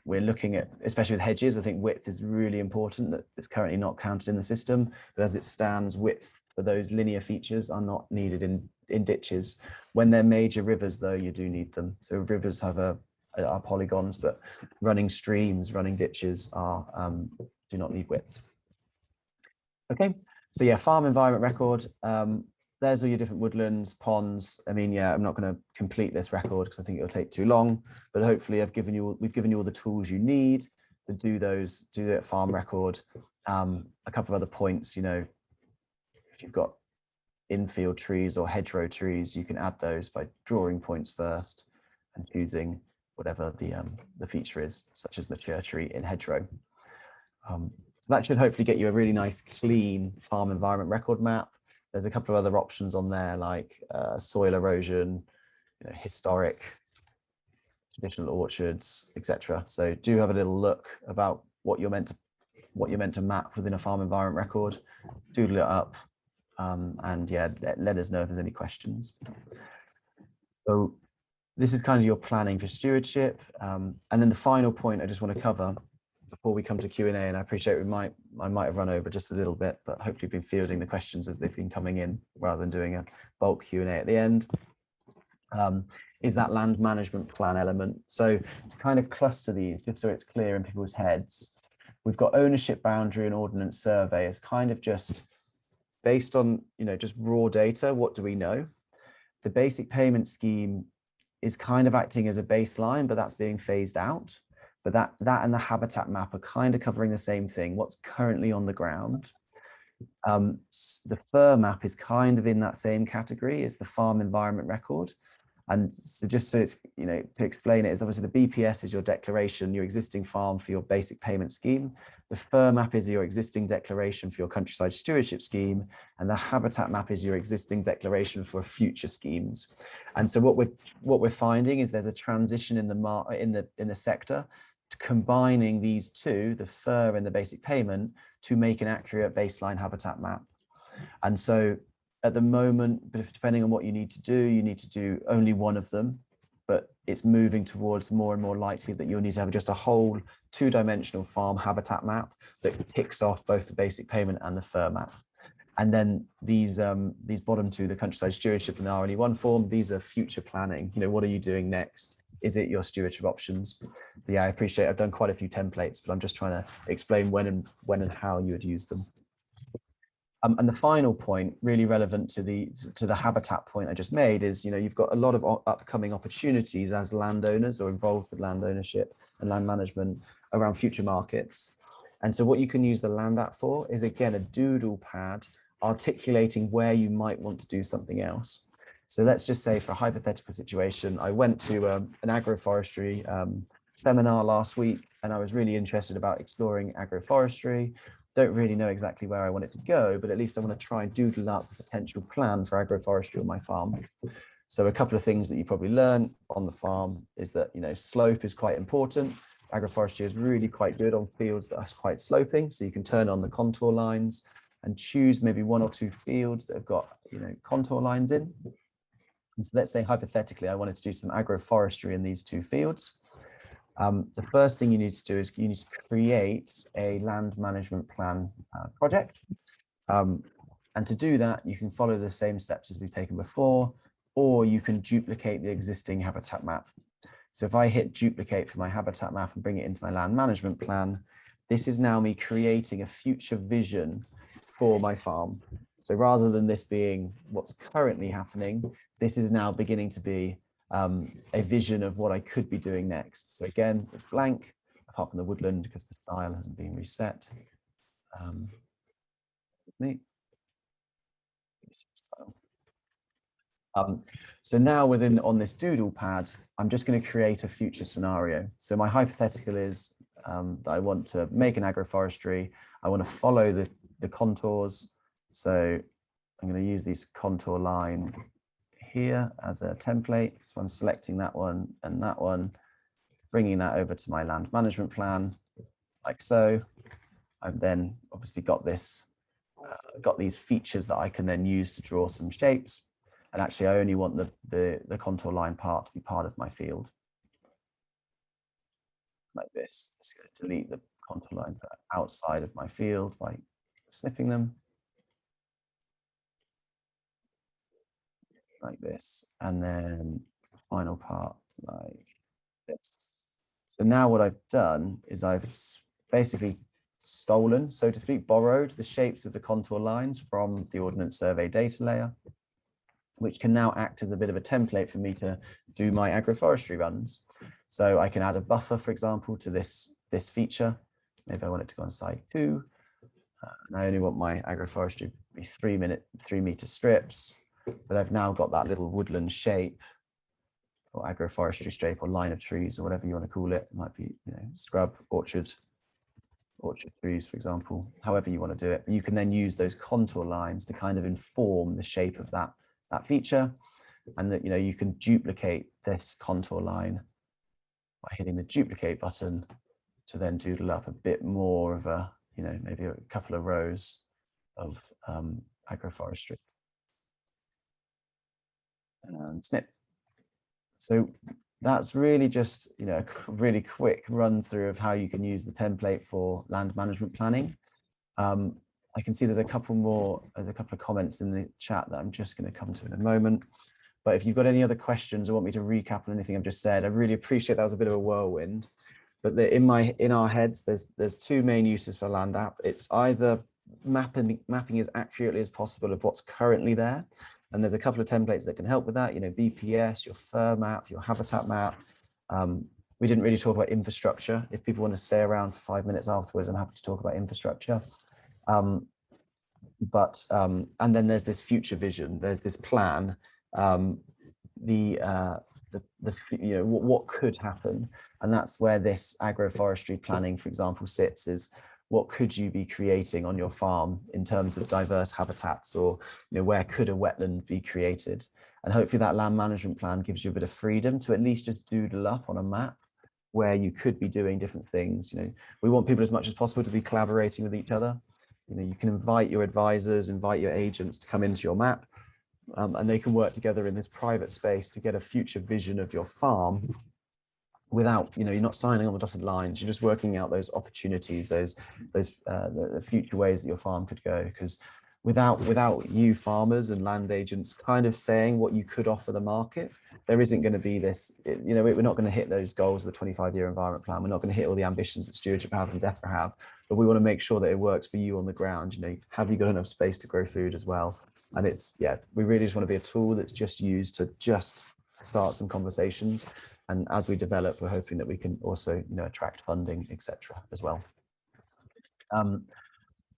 We're looking at, especially with hedges, I think width is really important. That it's currently not counted in the system, but as it stands, width for those linear features are not needed in ditches. When they're major rivers, though, you do need them. So rivers have are polygons, but running streams, running ditches are do not need widths. Okay, so yeah, farm environment record. There's all your different woodlands, ponds. I mean, yeah, I'm not going to complete this record because I think it'll take too long, but hopefully we've given you all the tools you need to do that farm record. A couple of other points, you know, if you've got infield trees or hedgerow trees, you can add those by drawing points first and choosing whatever the feature is, such as mature tree in hedgerow. So that should hopefully get you a really nice, clean farm environment record map. There's a couple of other options on there, like soil erosion, you know, historic, traditional orchards, etc. So do have a little look about what you're meant to map within a farm environment record. Doodle it up, and yeah, let us know if there's any questions. So this is kind of your planning for stewardship, and then the final point I just want to cover before we come to Q&A, and I appreciate I might have run over just a little bit, but hopefully been fielding the questions as they've been coming in rather than doing a bulk Q&A at the end, is that land management plan element. So to kind of cluster these, just so it's clear in people's heads, we've got ownership boundary and ordnance survey as kind of just based on, you know, just raw data. What do we know? The basic payment scheme is kind of acting as a baseline, but that's being phased out. But that and the habitat map are kind of covering the same thing, what's currently on the ground. The fur map is kind of in that same category as the farm environment record. And so just so it's, you know, to explain it, is obviously the BPS is your declaration, your existing farm for your basic payment scheme. The fur map is your existing declaration for your countryside stewardship scheme. And the habitat map is your existing declaration for future schemes. And so what we're finding is there's a transition in the sector to combining these two, the fur and the basic payment, to make an accurate baseline habitat map. And so at the moment, depending on what you need to do only one of them, but it's moving towards more and more likely that you'll need to have just a whole two-dimensional farm habitat map that ticks off both the basic payment and the fur map. And then these bottom two, the countryside stewardship and the RLE1 form, these are future planning. You know, what are you doing next? is it your stewardship options? But yeah, I appreciate I've done quite a few templates, but I'm just trying to explain when and how you would use them. And the final point, really relevant to the habitat point I just made, is you've got a lot of upcoming opportunities as landowners or involved with land ownership and land management around future markets. And so what you can use the land app for is, again, a doodle pad articulating where you might want to do something else. So let's just say, for a hypothetical situation, I went to an agroforestry seminar last week, and I was really interested about exploring agroforestry. Don't really know exactly where I want it to go, but at least I want to try and doodle up a potential plan for agroforestry on my farm. So a couple of things that you probably learn on the farm is that, slope is quite important. Agroforestry is really quite good on fields that are quite sloping. So you can turn on the contour lines and choose maybe 1 or 2 fields that have got, contour lines in. And so let's say, hypothetically, I wanted to do some agroforestry in these 2 fields. The first thing you need to do is you need to create a land management plan project. And to do that, you can follow the same steps as we've taken before, or you can duplicate the existing habitat map. So if I hit duplicate for my habitat map and bring it into my land management plan, this is now me creating a future vision for my farm. So rather than this being what's currently happening, this is now beginning to be a vision of what I could be doing next. So again, it's blank, apart from the woodland, because the style hasn't been reset. So now on this doodle pad, I'm just going to create a future scenario. So my hypothetical is that I want to make an agroforestry. I want to follow the contours. So I'm going to use this contour line here as a template. So I'm selecting that one and that one, bringing that over to my land management plan, like so. I've then obviously got this, got these features that I can then use to draw some shapes. And actually, I only want the contour line part to be part of my field, like this. Just going to delete the contour lines that are outside of my field by snipping them, like this, and then the final part like this. So now what I've done is I've basically stolen, so to speak, borrowed the shapes of the contour lines from the Ordnance survey data layer, which can now act as a bit of a template for me to do my agroforestry runs. So I can add a buffer, for example, to this feature. Maybe I want it to go on side 2. And I only want my agroforestry to be 3 meter strips, but I've now got that little woodland shape, or agroforestry shape, or line of trees, or whatever you want to call it. It might be, scrub, orchard trees, for example, however you want to do it. But you can then use those contour lines to kind of inform the shape of that feature, and that you can duplicate this contour line by hitting the duplicate button to then doodle up a bit more of a, maybe a couple of rows of agroforestry. And snip. So that's really just a really quick run through of how you can use the template for land management planning. I can see there's a couple of comments in the chat that I'm just going to come to in a moment. But if you've got any other questions or want me to recap on anything I've just said, I really appreciate that was a bit of a whirlwind. But in our heads, there's 2 main uses for land app. It's either mapping as accurately as possible of what's currently there. And there's a couple of templates that can help with that, BPS, your fur map, your habitat map. We didn't really talk about infrastructure. If people want to stay around for 5 minutes afterwards, I'm happy to talk about infrastructure. And then there's this future vision, there's this plan, what could happen. And that's where this agroforestry planning, for example, sits, is what could you be creating on your farm in terms of diverse habitats, or where could a wetland be created? And hopefully that land management plan gives you a bit of freedom to at least just doodle up on a map where you could be doing different things. We want people as much as possible to be collaborating with each other. You can invite your advisors, invite your agents to come into your map, and they can work together in this private space to get a future vision of your farm without, you're not signing on the dotted lines. You're just working out those opportunities, the future ways that your farm could go. Because without you farmers and land agents kind of saying what you could offer the market, there isn't going to be this, you know, we're not going to hit those goals of the 25-year environment plan. We're not going to hit all the ambitions that stewardship have and DEFRA have, but we want to make sure that it works for you on the ground. You know, have you got enough space to grow food as well? And it's, yeah, we really just want to be a tool that's just used to just start some conversations. And as we develop, we're hoping that we can also, you know, attract funding, etc. as well.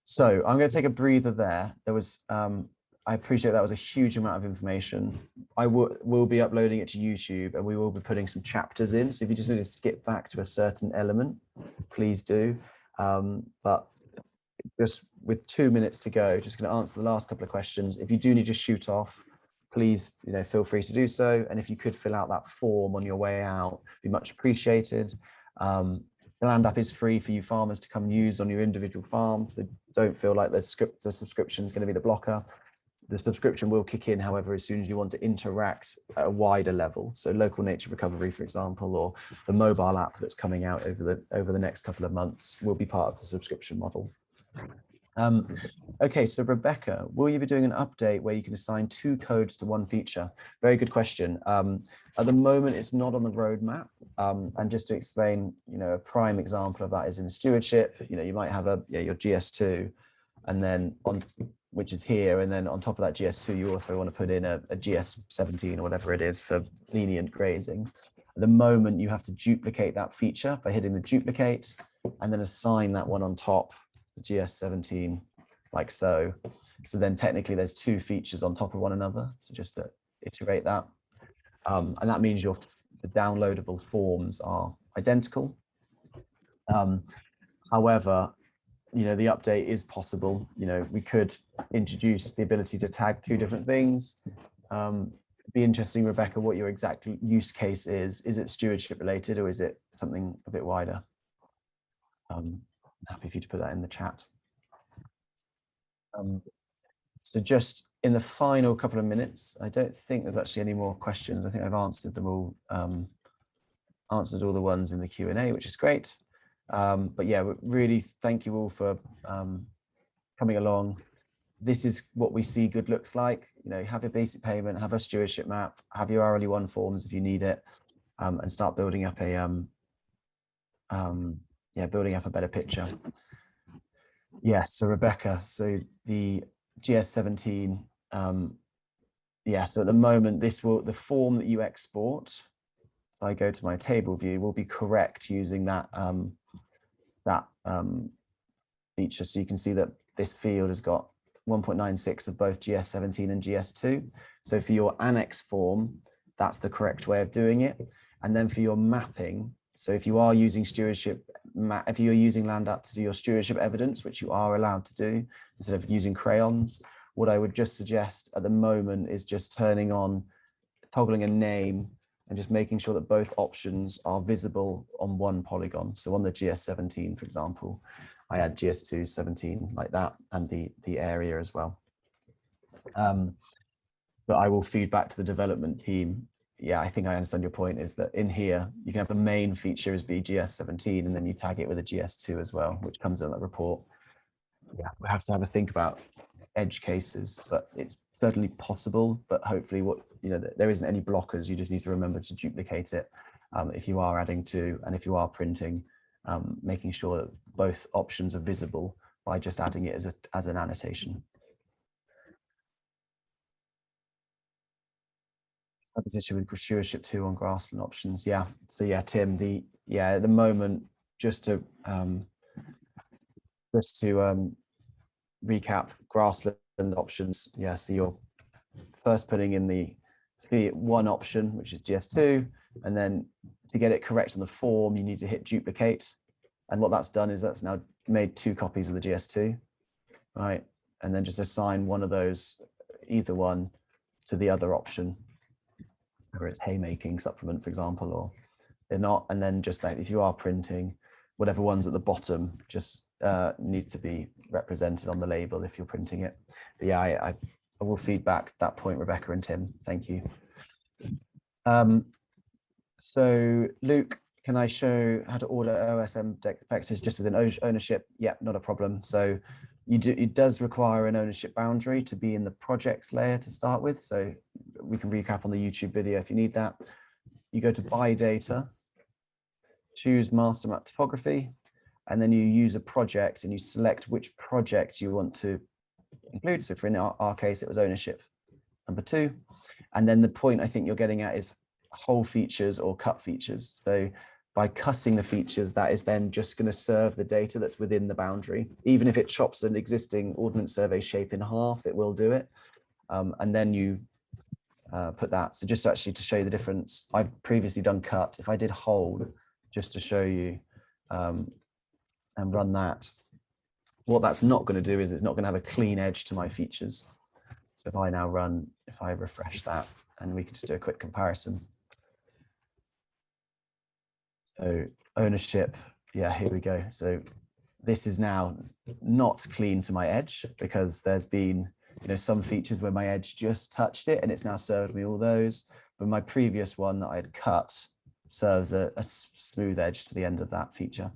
So I'm going to take a breather there. There was, I appreciate that was a huge amount of information. I will be uploading it to YouTube, and we will be putting some chapters in. So if you just need to skip back to a certain element, please do. But just with 2 minutes to go, just going to answer the last couple of questions. If you do need to shoot off, please, you know, feel free to do so. And if you could fill out that form on your way out, it'd be much appreciated. The Land app is free for you farmers to come use on your individual farms. So don't feel like the subscription is going to be the blocker. The subscription will kick in, however, as soon as you want to interact at a wider level. So local nature recovery, for example, or the mobile app that's coming out over the next couple of months will be part of the subscription model. Okay, so Rebecca, will you be doing an update where you can assign 2 codes to 1 feature? Very good question. At the moment, it's not on the roadmap. And just to explain, you know, a prime example of that is in stewardship. You know, you might have your GS2, and then which is here, and then on top of that GS2, you also want to put in a GS17 or whatever it is for lenient grazing. At the moment, you have to duplicate that feature by hitting the duplicate, and then assign that one on top, the GS17, like so. So then technically there's 2 features on top of one another. So just to iterate that. And that means the downloadable forms are identical. However, you know, the update is possible. You know, we could introduce the ability to tag 2 different things. Be interesting, Rebecca, what your exact use case is. Is it stewardship related, or is it something a bit wider? I'm happy for you to put that in the chat. So just in the final couple of minutes, I don't think there's actually any more questions. I think I've answered them all, answered all the ones in the Q&A, which is great. But yeah, really thank you all for coming along. This is what we see good looks like. You know, have a basic payment, have a stewardship map, have your RLE1 forms if you need it, and start building up a building up a better picture. Yes, so Rebecca, so the GS17, yeah, so at the moment, the form that you export, if I go to my table view, will be correct using that, feature. So you can see that this field has got 1.96 of both GS17 and GS2. So for your annex form, that's the correct way of doing it. And then for your mapping, so if you are using stewardship, if you're using Land app to do your stewardship evidence, which you are allowed to do, instead of using crayons, what I would just suggest at the moment is just turning on, toggling a name, and just making sure that both options are visible on one polygon. So on the GS17, for example, I add GS2 17 like that, and the area as well. But I will feed back to the development team. Yeah, I think I understand your point, is that in here, you can have the main feature as be GS17, and then you tag it with a GS2 as well, which comes in that report. Yeah, we have to have a think about edge cases, but it's certainly possible. But hopefully, there isn't any blockers. You just need to remember to duplicate it if you are adding to, and if you are printing, making sure that both options are visible by just adding it as an annotation. Position with stewardship 2 on grassland options. Yeah. So yeah, Tim, at the moment, just to recap, grassland options. Yeah, so you're first putting in the 1 option, which is GS2, and then to get it correct on the form, you need to hit duplicate. And what that's done is that's now made 2 copies of the GS2, right? And then just assign one of those, either one, to the other option, whether it's haymaking supplement, for example, or they're not. And then just like if you are printing, whatever one's at the bottom just needs to be represented on the label if you're printing it. But yeah, I will feed back that point, Rebecca and Tim. Thank you. So Luke, can I show how to order OSM vectors just within ownership? Yeah, not a problem. So It does require an ownership boundary to be in the projects layer to start with. So we can recap on the YouTube video if you need that. You go to buy data, choose master map topography, and then you use a project and you select which project you want to include. So for in our case, it was ownership number 2. And then the point I think you're getting at is whole features or cut features. So by cutting the features, that is then just going to serve the data that's within the boundary. Even if it chops an existing Ordnance Survey shape in half, it will do it. And then you put that. So just actually to show you the difference, I've previously done cut. If I did hold, just to show you and run that, what that's not going to do is it's not going to have a clean edge to my features. So if I now run, if I refresh that, and we can just do a quick comparison. So ownership, yeah, here we go. So this is now not clean to my edge because there's been, some features where my edge just touched it and it's now served me all those. But my previous one that I had cut serves a smooth edge to the end of that feature.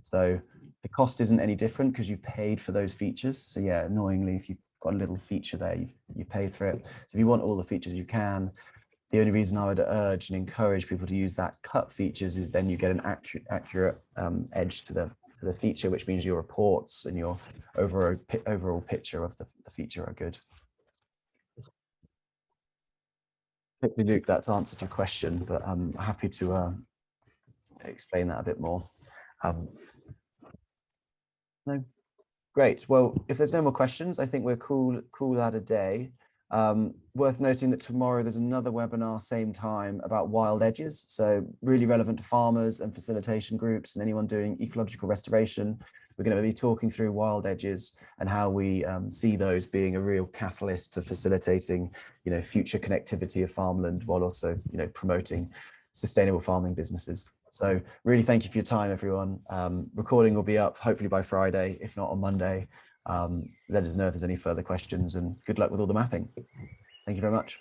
So the cost isn't any different because you paid for those features. So yeah, annoyingly, if you've got a little feature there, you've paid for it. So if you want all the features, you can. The only reason I would urge and encourage people to use that cut features is then you get an accurate edge to the feature, which means your reports and your overall picture of the feature are good. Hopefully, Luke, that's answered your question, but I'm happy to explain that a bit more. No, great. Well, if there's no more questions, I think we're call that a day. Worth noting that tomorrow there's another webinar, same time, about wild edges. So really relevant to farmers and facilitation groups and anyone doing ecological restoration. We're going to be talking through wild edges and how we see those being a real catalyst to facilitating, future connectivity of farmland while also, promoting sustainable farming businesses. So really thank you for your time, everyone. Recording will be up hopefully by Friday, if not on Monday. Let us know if there's any further questions and good luck with all the mapping. Thank you very much.